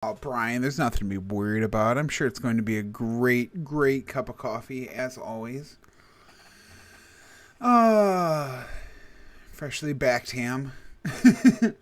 Oh, Brian, there's nothing to be worried about. I'm sure it's going to be a great, great cup of coffee, as always. Uh, Freshly backed ham. How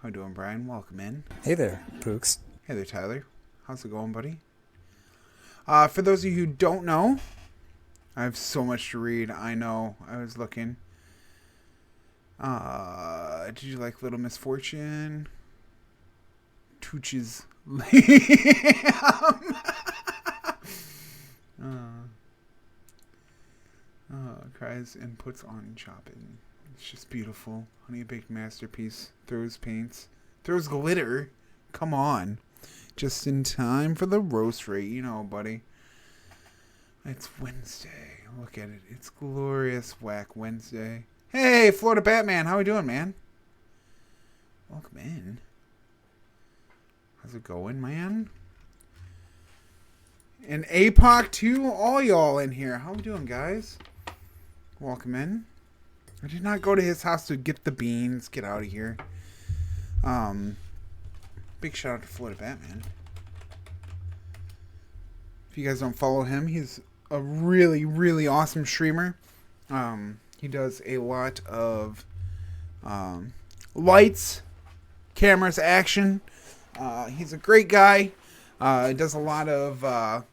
you doing, Brian? Welcome in. Hey there, Pooks. Hey there, Tyler. How's it going, buddy? For those of you who don't know, I have so much to read. I know. I was looking. Did you like Little Misfortune? Tooch's Lamb. Cries and puts on chopping. It's just beautiful. Honey baked masterpiece. Throws paints. Throws glitter. Come on. Just in time for the roast rate. You know, buddy. It's Wednesday. Look at it. It's glorious Whack Wednesday. Hey, Florida Batman. How we doing, man? Welcome in. How's it going, man? And APOC to all y'all in here. How we doing, guys? Welcome in. I did not go to his house to get the beans. Get out of here. Big shout out to Florida Batman. If you guys don't follow him, he's a really, really awesome streamer. He does a lot of lights, cameras, action. He's a great guy. Does a lot of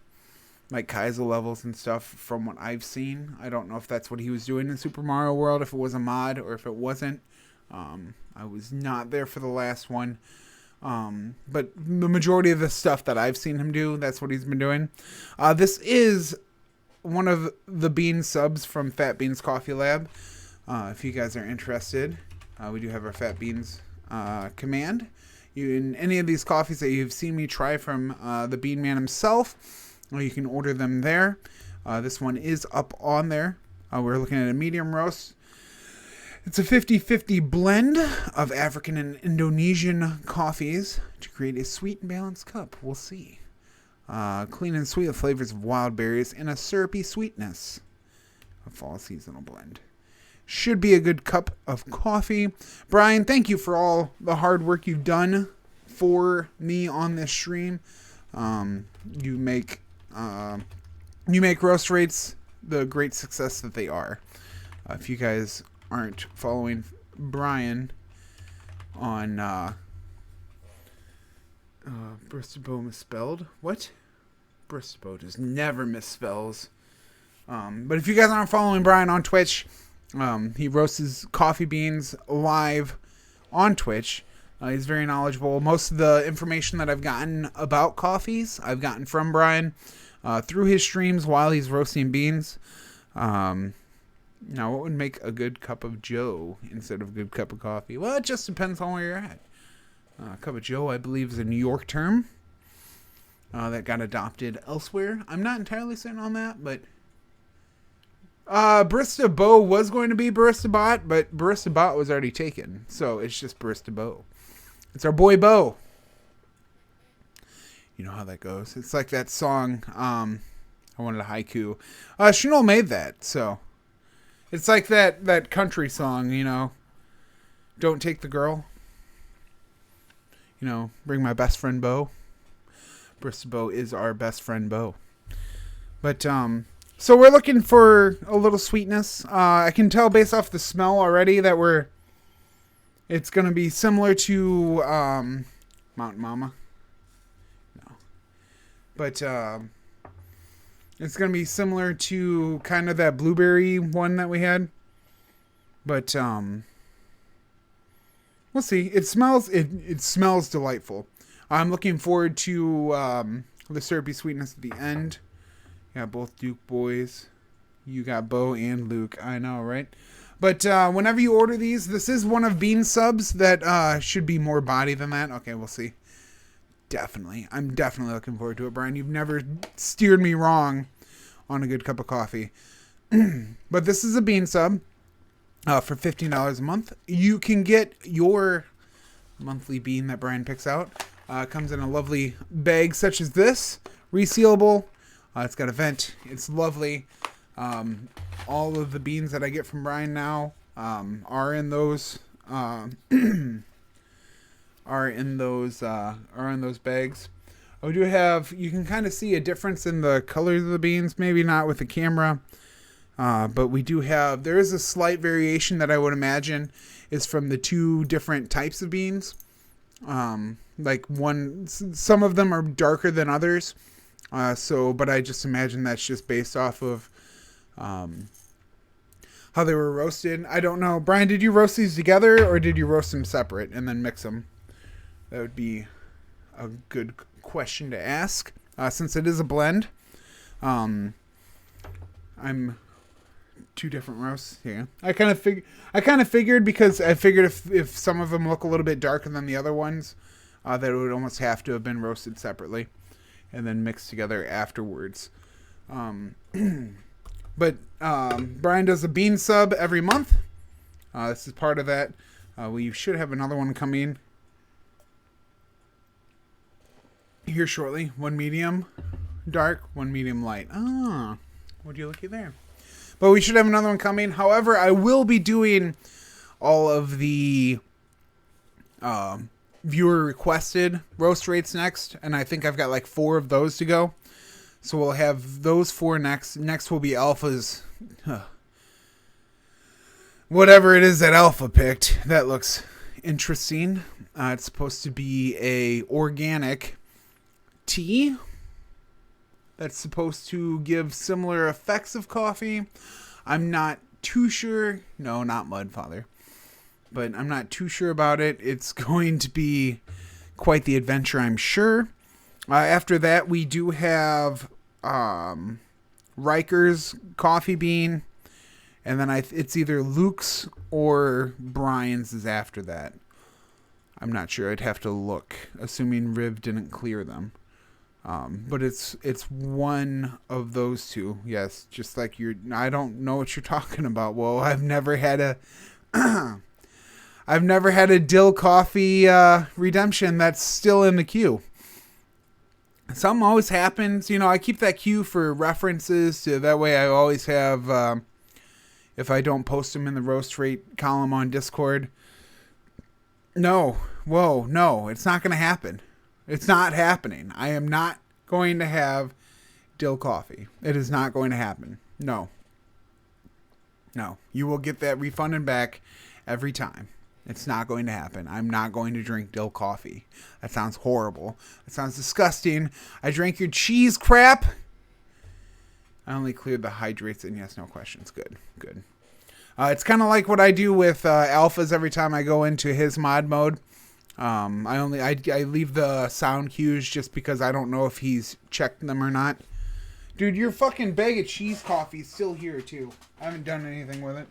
like Kaiser levels and stuff from what I've seen. I don't know if that's what he was doing in Super Mario World, if it was a mod or if it wasn't. I was not there for the last one. But the majority of the stuff that I've seen him do, that's what he's been doing. This is one of the bean subs from Fat Beans Coffee Lab. If you guys are interested, we do have our Fat Beans command. In any of these coffees that you've seen me try from the Bean Man himself, you can order them there. This one is up on there. We're looking at a medium roast. It's a 50-50 blend of African and Indonesian coffees to create a sweet and balanced cup. We'll see. Clean and sweet with flavors of wild berries and a syrupy sweetness. A fall seasonal blend. Should be a good cup of coffee. Brian, thank you for all the hard work you've done for me on this stream. You make roast rates the great success that they are. If you guys aren't following Brian on Bristow misspelled. What? Bristow just never misspells. But if you guys aren't following Brian on Twitch, he roasts his coffee beans live on Twitch. He's very knowledgeable. Most of the information that I've gotten about coffees, I've gotten from Brian through his streams while he's roasting beans. Now, what would make a good cup of joe instead of a good cup of coffee? Well, it just depends on where you're at. Cup of joe, I believe, is a New York term that got adopted elsewhere. I'm not entirely certain on that, but Barista Bo was going to be Barista Bot, but Barista Bot was already taken, so it's just Barista Bo. It's our boy Bo. You know how that goes. It's like that song, I wanted a haiku. Chanel made that, so it's like that country song, you know. Don't take the girl. You know, bring my best friend Bo. Barista Bo is our best friend Bo. But, so we're looking for a little sweetness. I can tell based off the smell already that it's going to be similar to Mountain Mama. No. But it's going to be similar to kind of that blueberry one that we had. But we'll see. It smells delightful. I'm looking forward to the syrupy sweetness at the end. Yeah, both Duke boys. You got Bo and Luke. I know, right? But whenever you order these, this is one of Bean subs that should be more body than that. Okay, we'll see. Definitely. I'm definitely looking forward to it, Brian. You've never steered me wrong on a good cup of coffee. But this is a Bean sub for $15 a month. You can get your monthly bean that Brian picks out. Comes in a lovely bag such as this. Resealable. It's got a vent. It's lovely. All of the beans that I get from Brian now are in those are in those bags. We do have, you can kind of see a difference in the colors of the beans, maybe not with the camera, but we do have, there is a slight variation that I would imagine is from the two different types of beans. Like some of them are darker than others. But I just imagine that's just based off of how they were roasted. I don't know. Brian, did you roast these together or did you roast them separate and then mix them? That would be a good question to ask. Since it is a blend, I'm two different roasts. Yeah, I kind of figured because I figured if some of them look a little bit darker than the other ones, that it would almost have to have been roasted separately and then mixed together afterwards. But Brian does a bean sub every month. This is part of that. We should have another one coming here shortly. One medium dark, one medium light. Would you looky there? But we should have another one coming. However, I will be doing all of the viewer requested roast rates next, and I think I've got like 4 of those to go. So we'll have those 4 next. Next will be Alpha's. Whatever it is that Alpha picked. That looks interesting. It's supposed to be a organic tea that's supposed to give similar effects of coffee. I'm not too sure. No, not Mudfather. But I'm not too sure about it. It's going to be quite the adventure, I'm sure. After that, we do have Riker's coffee bean. And then it's either Luke's or Brian's is after that. I'm not sure. I'd have to look, assuming Riv didn't clear them. But it's one of those two. Yes, just like I don't know what you're talking about. Well, I've never had a dill coffee redemption that's still in the queue. Something always happens. I keep that queue for references. So that way I always have, if I don't post them in the roast rate column on Discord. No. Whoa, no. It's not going to happen. It's not happening. I am not going to have dill coffee. It is not going to happen. No. You will get that refunded back every time. It's not going to happen. I'm not going to drink dill coffee. That sounds horrible. That sounds disgusting. I drank your cheese crap. I only cleared the hydrates and yes, no questions. Good. It's kind of like what I do with alphas every time I go into his mod mode. I leave the sound cues just because I don't know if he's checked them or not. Dude, your fucking bag of cheese coffee is still here too. I haven't done anything with it.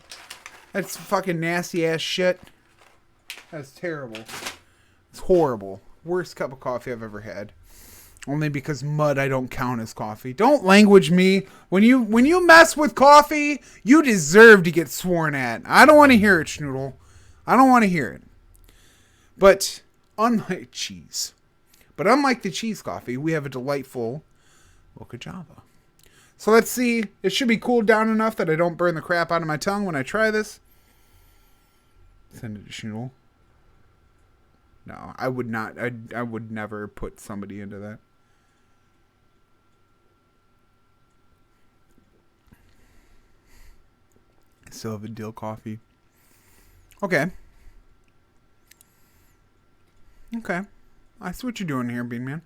That's fucking nasty ass shit. That's terrible. It's horrible. Worst cup of coffee I've ever had. Only because mud I don't count as coffee. Don't language me. When you mess with coffee, you deserve to get sworn at. I don't want to hear it, Schnoodle. I don't want to hear it. But unlike the cheese coffee, we have a delightful Moka Java. So let's see. It should be cooled down enough that I don't burn the crap out of my tongue when I try this. Send it to Schnoodle. No, I would not. I would never put somebody into that. I still have a dill coffee. Okay. I see what you're doing here, Bean Man.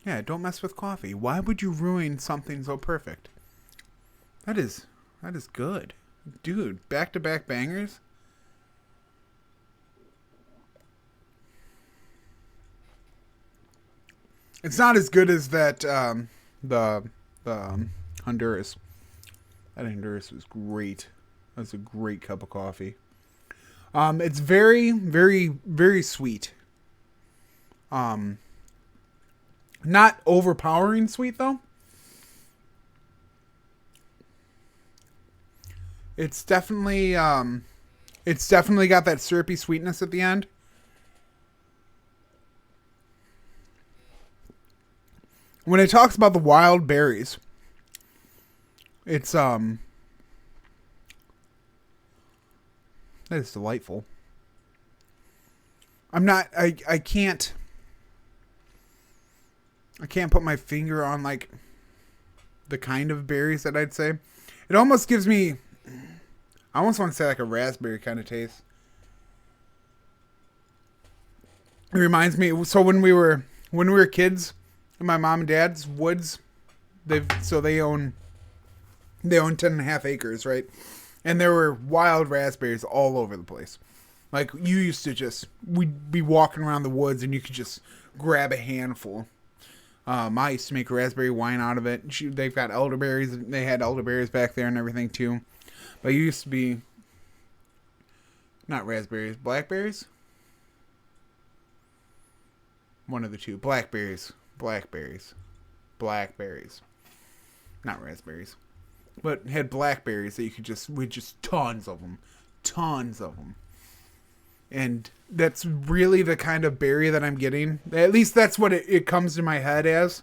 Yeah, don't mess with coffee. Why would you ruin something so perfect? That is good. Dude, back-to-back bangers? It's not as good as that, the Honduras. That Honduras was great. That was a great cup of coffee. It's very, very, very sweet. Not overpowering sweet though. It's definitely got that syrupy sweetness at the end. When it talks about the wild berries, it's that is delightful. I'm not. I can't. I can't put my finger on like the kind of berries that I'd say. It almost gives me. I almost want to say like a raspberry kind of taste. It reminds me. So when we were kids, in my mom and dad's woods, they own 10.5 acres, right? And there were wild raspberries all over the place. Like you used to we'd be walking around the woods and you could just grab a handful. I used to make raspberry wine out of it. They've got elderberries. They had elderberries back there and everything too. But you used to be not raspberries, blackberries. One of the two, blackberries, not raspberries, but had blackberries that you could just tons of them. And that's really the kind of berry that I'm getting. At least that's what it comes to my head as.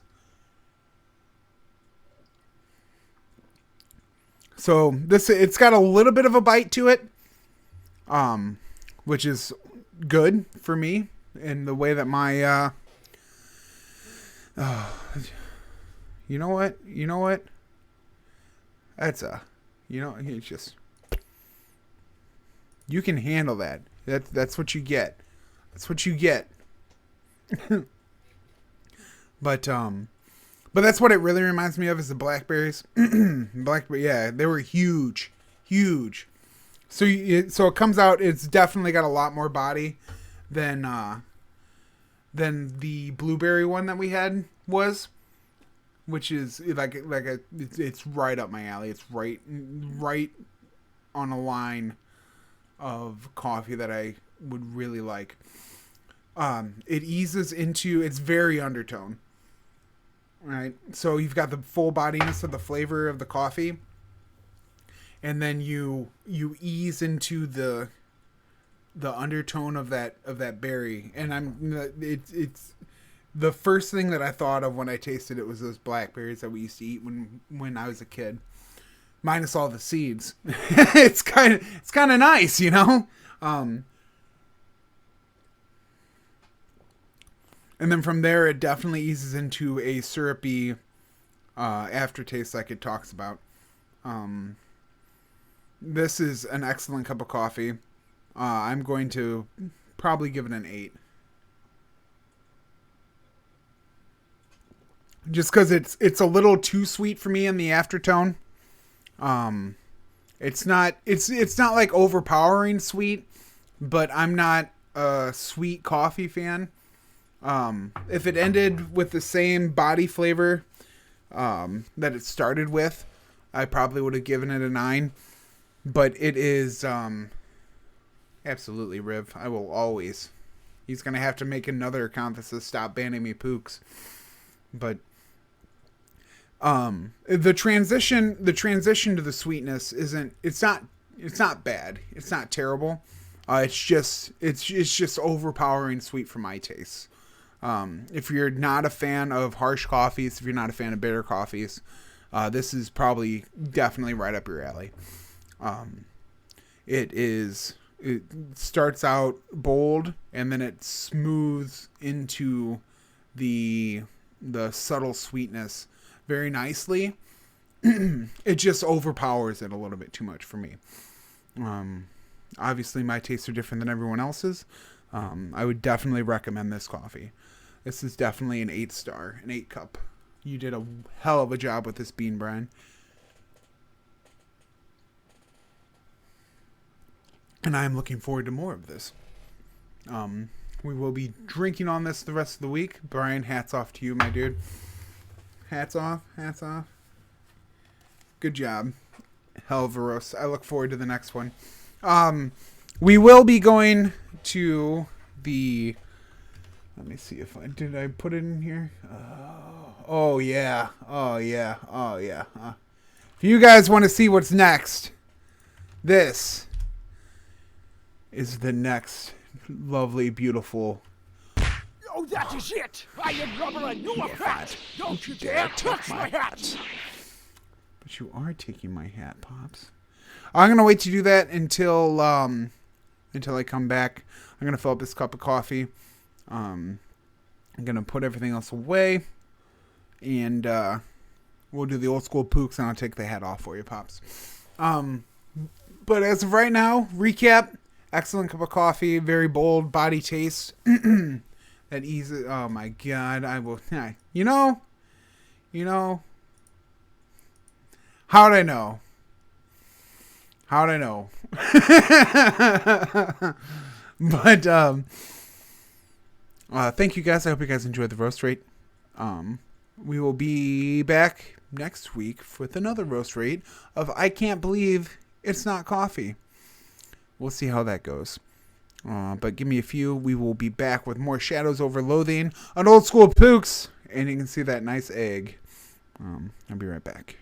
So it's got a little bit of a bite to it, which is good for me in the way that my, you know what? That's it's just, you can handle that. That's what you get. But that's what it really reminds me of is the blackberries. Blackberry, yeah, they were huge. So it comes out. It's definitely got a lot more body than the blueberry one that we had was, which is it's right up my alley. It's right on a line of coffee that I would really like. It eases into, it's very undertone, right? So you've got the full bodiness of the flavor of the coffee, and then you ease into the undertone of that berry. And it's the first thing that I thought of when I tasted it was those blackberries that we used to eat when I was a kid. Minus all the seeds. It's kind of nice, you know? And then from there, it definitely eases into a syrupy aftertaste like it talks about. This is an excellent cup of coffee. I'm going to probably give it an 8. Just because it's a little too sweet for me in the aftertone. It's not like overpowering sweet, but I'm not a sweet coffee fan. If it ended with the same body flavor, that it started with, I probably would have given it a 9, but it is, absolutely Riv. I will always, he's going to have to make another account that says stop banning me pooks, but the transition to the sweetness it's not bad. It's not terrible. It's just overpowering sweet for my tastes. If you're not a fan of harsh coffees, if you're not a fan of bitter coffees, this is probably definitely right up your alley. It starts out bold and then it smooths into the subtle sweetness very nicely. It just overpowers it a little bit too much for me. Obviously my tastes are different than everyone else's. I would definitely recommend this coffee. This is definitely an 8-star, an 8 cup. You did a hell of a job with this bean, Brian. And I am looking forward to more of this. We will be drinking on this the rest of the week. Brian, hats off to you, my dude. Hats off. Good job. Hell of a roast. I look forward to the next one. We will be going to the... Let me see if did I put it in here? Oh yeah. If you guys want to see what's next, this is the next lovely, beautiful... Oh, that is it! I am rubber and you are fat! Don't you dare touch my hat! But you are taking my hat, Pops. I'm going to wait to do that until I come back. I'm going to fill up this cup of coffee. I'm going to put everything else away. And we'll do the old school pooks, and I'll take the hat off for you, Pops. But as of right now, recap. Excellent cup of coffee. Very bold body taste. That easy. Oh, my God. I will. You know. How'd I know? But thank you guys. I hope you guys enjoyed the roast rate. We will be back next week with another roast rate of I Can't Believe It's Not Coffee. We'll see how that goes. But give me a few. We will be back with more Shadows Over Loathing on Old School Pooks. And you can see that nice egg. I'll be right back.